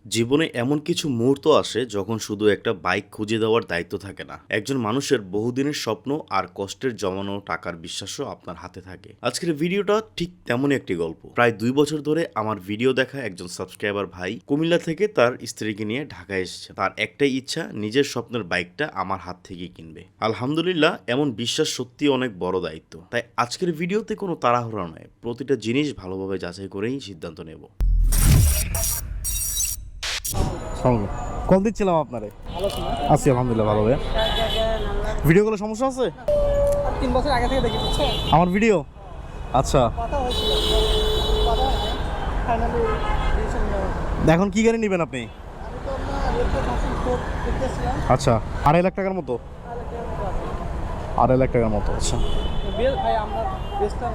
জীবনে এমন কিছু মুহূর্ত আসে যখন শুধু একটা বাইক খুঁজে দেওয়ার দায়িত্ব থাকে না, একজন মানুষের বহুদিনের স্বপ্ন আর কষ্টের জমানো টাকার বিশ্বাসও আপনার হাতে থাকে। আজকের ভিডিওটা ঠিক তেমনই একটি গল্প। প্রায় 2 বছর ধরে আমার ভিডিও দেখা একজন সাবস্ক্রাইবার ভাই কুমিল্লা থেকে তার স্ত্রীকে নিয়ে ঢাকায় এসেছে। তার একটাই ইচ্ছা, নিজের স্বপ্নের বাইকটা আমার হাত থেকে কিনবে। আলহামদুলিল্লাহ, এমন বিশ্বাস সত্যি অনেক বড় দায়িত্ব। তাই আজকের ভিডিওতে কোনো তাড়াহুড়া নয়, প্রতিটা জিনিস ভালোভাবে যাচাই করেই সিদ্ধান্ত নেব। কল দিচ্ছিলাম আপনারে। আছি আলহামদুলিল্লাহ, ভালো ভাই। ভিডিওগুলো সমস্যা আছে? 3 বছর আগে থেকে দেখি, বুঝছো? আমার ভিডিও আচ্ছা, কথা হয়েছিল, কথা হয়নি। ফাইনালি ডিসিশন নেওয়া। এখন কি গাড়ি নেবেন আপনি? আমি তো আপনার রেলপথ ভার্সন 4 দেখতেছিলাম। আচ্ছা, 2.5 লাখ টাকার মতো। 2.5 লাখ টাকার মতো। আচ্ছা, বেল ভাই, আমরা বেস্টটা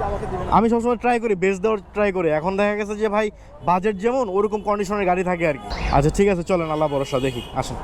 আমাকে দিবেন। আমি সবসময় ট্রাই করি, বেস দেওয়ার ট্রাই করি। এখন দেখা গেছে যে ভাই বাজেট যেমন ওরকম কন্ডিশনের গাড়ি থাকে আর কি। আচ্ছা ঠিক আছে, চলেন, আল্লাহ ভরসা, দেখি আসেন।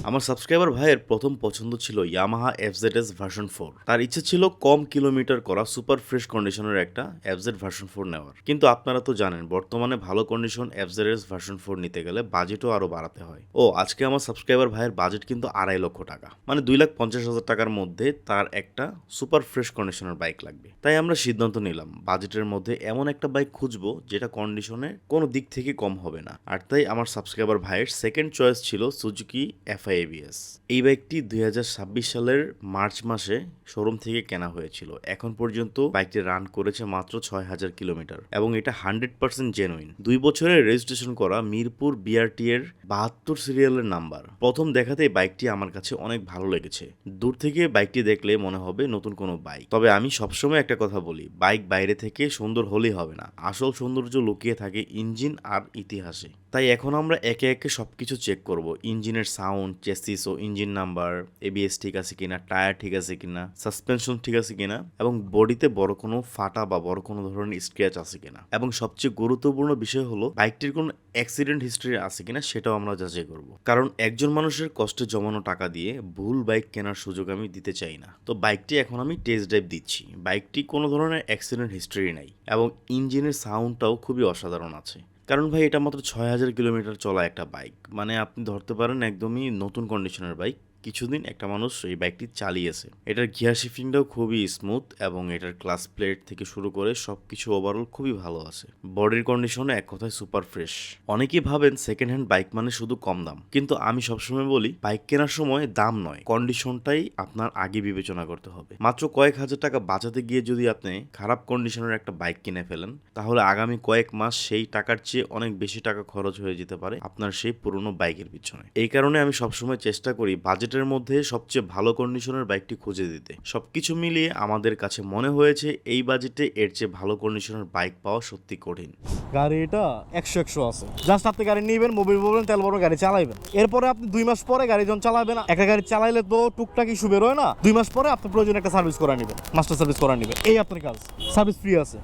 আমার সাবস্ক্রাইবার ভাইয়ের প্রথম পছন্দ ছিল ইয়ামাহা FZS ভার্সন 4। তার ইচ্ছে ছিল কম কিলোমিটার করা সুপার ফ্রেশ কন্ডিশনের একটা FZ ভার্সন 4 নেওয়ার। কিন্তু আপনারা তো জানেন, বর্তমানে ভালো কন্ডিশন FZS ভার্সন 4 নিতে গেলে বাজেটও আরো বাড়াতে হয়। আজকে আমার সাবস্ক্রাইবার ভাইয়ের বাজেট কিন্তু 2.5 লক্ষ টাকা, মানে 2,50,000 টাকার মধ্যে তার একটা সুপার ফ্রেশ কন্ডিশনের বাইক লাগবে। তাই আমরা সিদ্ধান্ত নিলাম বাজেটের মধ্যে এমন একটা বাইক খুঁজবো যেটা কন্ডিশনে কোনো দিক থেকে কম হবে না। আর তাই আমার সাবস্ক্রাইবার ভাইয়ের সেকেন্ড চয়েস ছিল সুজুকি FI-ABS। এই বাইকটি 2026 সালের মার্চ মাসে শোরুম থেকে কেনা হয়েছিল। এখন পর্যন্ত বাইকটি রান করেছে মাত্র 6,000 কিলোমিটার এবং এটা 100% জেনুইন। 2 বছরের রেজিস্ট্রেশন করা মিরপুর BRT এর 72 সিরিয়ালের নাম্বার। প্রথম দেখাতেই বাইকটি আমার কাছে অনেক ভালো লেগেছে। দূর থেকে বাইকটি দেখলে মনে হবে নতুন কোনো বাইক। তবে আমি সবসময় একটা কথা বলি, বাইক বাইরে থেকে সুন্দর হলেই হবে না, আসল সৌন্দর্য লুকিয়ে থাকে ইঞ্জিন আর ইতিহাসে। তাই এখন আমরা একে একে সবকিছু চেক করব। ইঞ্জিনের সাউন্ড, চেসিস ও ইঞ্জিন নাম্বার, ABS ঠিক আছে কিনা, টায়ার ঠিক আছে কিনা, সাসপেনশন ঠিক আছে কিনা, এবং বডিতে বড় কোনো ফাটা বা বড় কোনো ধরনের স্ক্র্যাচ আছে কিনা, এবং সবচেয়ে গুরুত্বপূর্ণ বিষয় হলো বাইকটির কোনো অ্যাক্সিডেন্ট হিস্ট্রি আছে কিনা সেটাও আমরা যাচাই করব। কারণ একজন মানুষের কষ্টে জমানো টাকা দিয়ে ভুল বাইক কেনার সুযোগ আমি দিতে চাই না। তো বাইকটি এখন আমি টেস্ট ড্রাইভ দিচ্ছি। বাইকটি কোনো ধরনের অ্যাক্সিডেন্ট হিস্ট্রি নাই এবং ইঞ্জিনের সাউন্ডটাও খুবই অসাধারণ আছে। কারণ ভাই, এটা মাত্র 6,000 কিলোমিটার চলা একটা বাইক, মানে আপনি ধরতে পারেন একদমই নতুন কন্ডিশনের বাইক। কিছুদিন একটা মানুষ এই বাইকটি চালিয়েছে। এটার গিয়ার শিফটিংটাও খুবই স্মুথ এবং এটার ক্লাস প্লেট থেকে শুরু করে সবকিছু ওভারঅল খুবই ভালো আছে। বডির কন্ডিশনে এক কথায় সুপার ফ্রেশ। অনেকেই ভাবেন সেকেন্ড হ্যান্ড বাইক মানে শুধু কম দাম, কিন্তু আমি সবসময় বলি বাইক কেনার সময় দাম নয়, কন্ডিশনটাই আপনার আগে বিবেচনা করতে হবে। মাত্র কয়েক হাজার টাকা বাঁচাতে গিয়ে যদি আপনি খারাপ কন্ডিশনের একটা বাইক কিনে ফেলেন, তাহলে আগামী কয়েক মাস সেই টাকার চেয়ে অনেক বেশি টাকা খরচ হয়ে যেতে পারে আপনার সেই পুরনো বাইকের পিছনে। এই কারণে আমি সবসময় চেষ্টা করি বাজেটের মধ্যে সবচেয়ে ভালো কন্ডিশনের বাইকটি খুঁজে দিতে। সবকিছু মিলিয়ে আমাদের কাছে মনে হয়েছে এই বাজেটে এর চেয়ে ভালো কন্ডিশনের বাইক পাওয়া সত্যি কঠিন। গাড়ি এটা 100 আছে। জাস্ট আপনি গাড়ি নিবেন, মোবিল বলবেন, তেল ভরবেন, গাড়ি চালাইবেন। এরপরে আপনি 2 মাস পরে গাড়ি যখন চালাবেন, একটা গাড়ি চালাইলে তো টুকটাক ইস্যু বেরোয় না। 2 মাস পরে আপনি প্রয়োজন একটা সার্ভিস করা নেবেন, মাস্টার সার্ভিস করা নেবেন। এই আপনার কাজ, সার্ভিস ফ্রি আছে।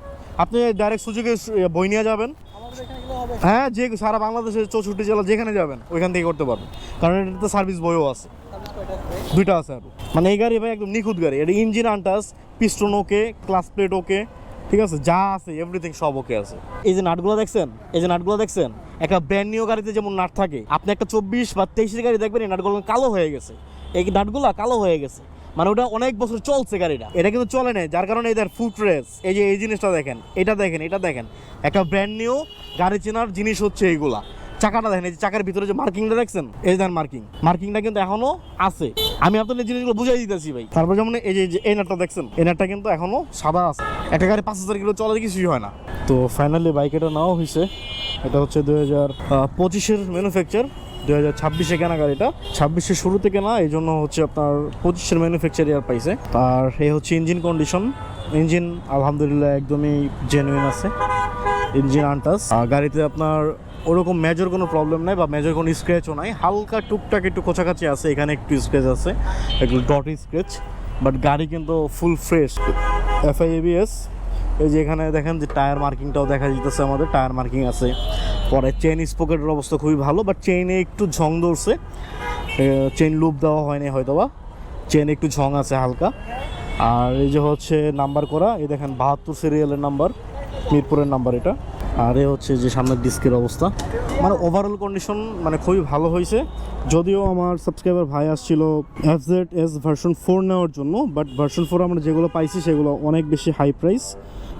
আপনি ডাইরেক্ট সুযোগে বই নিয়ে যাবেন। আমাদের এখানে গেলে হবে। হ্যাঁ, যে সারা বাংলাদেশের 64 জেলা যেখানে যাবেন ওইখান থেকে করতে পারবেন, কারণ এটাতে সার্ভিস বইও আছে। সার্ভিস কয়টা আছে? 2টা আছে আর। মানে এই গাড়ি ভাই একদম নিখুঁত গাড়ি। এটা ইঞ্জিন আনটাস, পিস্টন ওকে, ক্লাস প্লেট ওকে, ঠিক আছে, যা আছে এভরিথিং সব ওকে আছে। এই যে নাটগুলো দেখছেন, একটা ব্র্যান্ড নিউ গাড়িতে যেমন নাট থাকে, আপনি একটা 24 বা 23-এর গাড়ি দেখবেন এই নাটগুলো কালো হয়ে গেছে। এই নাটগুলো কালো হয়ে গেছে, মানে ওটা অনেক বছর চলছে গাড়িটা, এটা কিন্তু চলে না, যার কারণে এদের ফুট রেস। এই যে এই জিনিসটা দেখেন, এটা দেখেন, একটা ব্র্যান্ড নিউ গাড়ি চেনার জিনিস হচ্ছে এইগুলা। চাকাটা দেখেন, এই যে চাকার ভিতরে যে মার্কিংটা দেখছেন, এই যে মার্কিংটা কিন্তু এখনো আছে। আমি আপনাদের জিনিসগুলো বুঝাই দিতেছি ভাই। তারপর যেমন এই যে এই নাটটা দেখছেন, এই নাটটা কিন্তু এখনো সাদা আছে। একটা গাড়ি 5,000 কিলো চলে কিছুই হয় না। তো ফাইনালি বাইক এটা নেওয়া হয়েছে। এটা হচ্ছে 2025-এর ম্যানুফ্যাকচার, 2026-এ কেনা গাড়িটা। 26-এর শুরুতে কেনা, এই জন্য হচ্ছে আপনার 25-এর ম্যানুফ্যাকচার ইয়ার পাইছে। আর এই হচ্ছে ইঞ্জিন কন্ডিশন। ইঞ্জিন আলহামদুলিল্লাহ একদমই জেনুইন আছে, ইঞ্জিন আনটাস। গাড়িতে আপনার ওরকম মেজর কোনো প্রবলেম নাই বা মেজর কোনো স্ক্র্যাচও নাই। হালকা টুকটাক একটু কোচাকাচি আছে, এখানে একটু স্ক্র্যাচ আছে, একটু ডট স্ক্র্যাচ, বাট গাড়ি কিন্তু ফুল ফ্রেশ। FI-ABS। এই যে এখানে দেখেন যে টায়ার মার্কিংটাও দেখা যেতেছে, আমাদের টায়ার মার্কিং আছে। পরে চেইন স্পকেটের অবস্থা খুবই ভালো, বাট চেইনে একটু ঝং ধরছে, চেইন লুপ দেওয়া হয়নি হয়তো বা, চেইনে একটু ঝং আছে হালকা। আর এই যে হচ্ছে নাম্বার করা, এই দেখেন 72 সিরিয়ালের নাম্বার, মিরপুরের নাম্বার এটা। আর এ হচ্ছে যে সামনের ডিস্কের অবস্থা, মানে ওভারঅল কন্ডিশন মানে খুবই ভালো হয়েছে। যদিও আমার সাবস্ক্রাইবার ভাই আসছিল FZS ভার্সন 4 নেওয়ার জন্য, বাট ভার্সন 4 আমরা যেগুলো পাইছি সেগুলো অনেক বেশি হাই প্রাইস,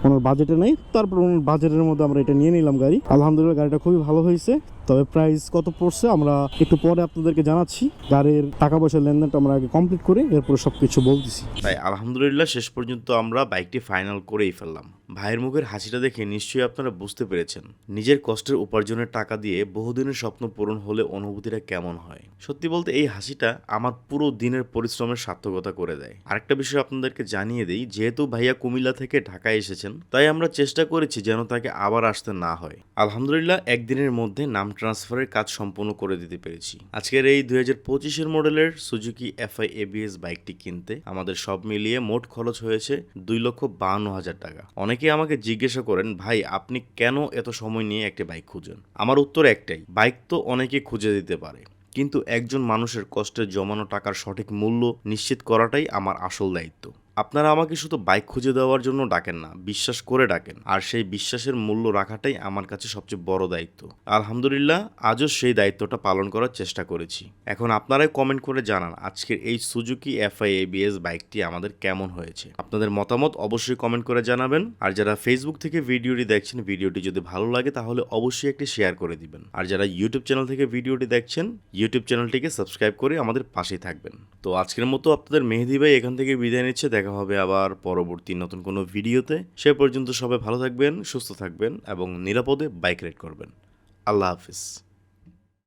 ওনার বাজেটে নেই। তারপর ওনার বাজেটের মধ্যে আমরা এটা নিয়ে নিলাম গাড়ি। আলহামদুলিল্লাহ গাড়িটা খুবই ভালো হয়েছে। তবে প্রাইস কত পড়ছে আমরা একটু পরে আপনাদেরকে জানাচ্ছি। গাড়ির টাকা পয়সার লেনদেনটা আমরা আগে কমপ্লিট করে এরপরে সব কিছু বলতেছি। তাই আলহামদুলিল্লাহ শেষ পর্যন্ত আমরা বাইকটি ফাইনাল করেই ফেললাম। ভাইয়ের মুখের হাসিটা দেখে নিশ্চয়ই আপনারা বুঝতে পেরেছেন নিজের কষ্টের উপার্জনের টাকা দিয়ে বহুদিনের স্বপ্ন পূরণ হলে অনুভূতিটা কেমন হয়। সত্যি বলতে এই হাসিটা আমার পুরো দিনের পরিশ্রমের সার্থকতা করে দেয়। আরেকটা বিষয় আপনাদেরকে জানিয়ে দিই, যেহেতু ভাইয়া কুমিল্লা থেকে ঢাকায় এসেছেন, তাই আমরা চেষ্টা করেছি যেন তাকে আবার আসতে না হয়। আলহামদুলিল্লাহ একদিনের মধ্যে নাম ট্রান্সফারের কাজ সম্পূর্ণ করে দিতে পেরেছি। আজকের এই 2025 মডেলের সুজুকি FI ABS বাইকটি কিনতে আমাদের সব মিলিয়ে মোট খরচ হয়েছে 2,52,000 টাকা। অনেকে আমাকে জিজ্ঞাসা করেন, ভাই আপনি কেন এত সময় নিয়ে একটি বাইক খুঁজেন? আমার উত্তর একটাই, বাইক তো অনেকে খুঁজে দিতে পারে, কিন্তু একজন মানুষের কষ্টের জমানো টাকার সঠিক মূল্য নিশ্চিত করাটাই আমার আসল দায়িত্ব। আপনারা আমাকে শুধু বাইক খুঁজে দেওয়ার জন্য ডাকেন না, বিশ্বাস করে ডাকেন, আর সেই বিশ্বাসের মূল্য রাখাটাই আমার কাছে সবচেয়ে বড় দায়িত্ব। আলহামদুলিল্লাহ আজও সেই দায়িত্বটা পালন করার চেষ্টা করেছি। এখন আপনারাই কমেন্ট করে জানান আজকের এই সুজুকি FI ABS বাইকটি আমাদের কেমন হয়েছে। আপনাদের মতামত অবশ্যই কমেন্ট করে জানাবেন। আর যারা ফেসবুক থেকে ভিডিওটি দেখছেন, ভিডিওটি যদি ভালো লাগে তাহলে অবশ্যই একটি শেয়ার করে দিবেন। আর যারা ইউটিউব চ্যানেল থেকে ভিডিওটি দেখছেন, ইউটিউব চ্যানেলটিকে সাবস্ক্রাইব করে আমাদের পাশেই থাকবেন। তো আজকের মতো আপনাদের মেহেদি ভাই এখান থেকে বিদায় নিচ্ছে। দেখা হবে আবার পরবর্তী নতুন কোনো ভিডিওতে। সে পর্যন্ত সবাই ভালো থাকবেন, সুস্থ থাকবেন এবং নিরাপদে বাইক রাইড করবেন। আল্লাহ হাফিজ।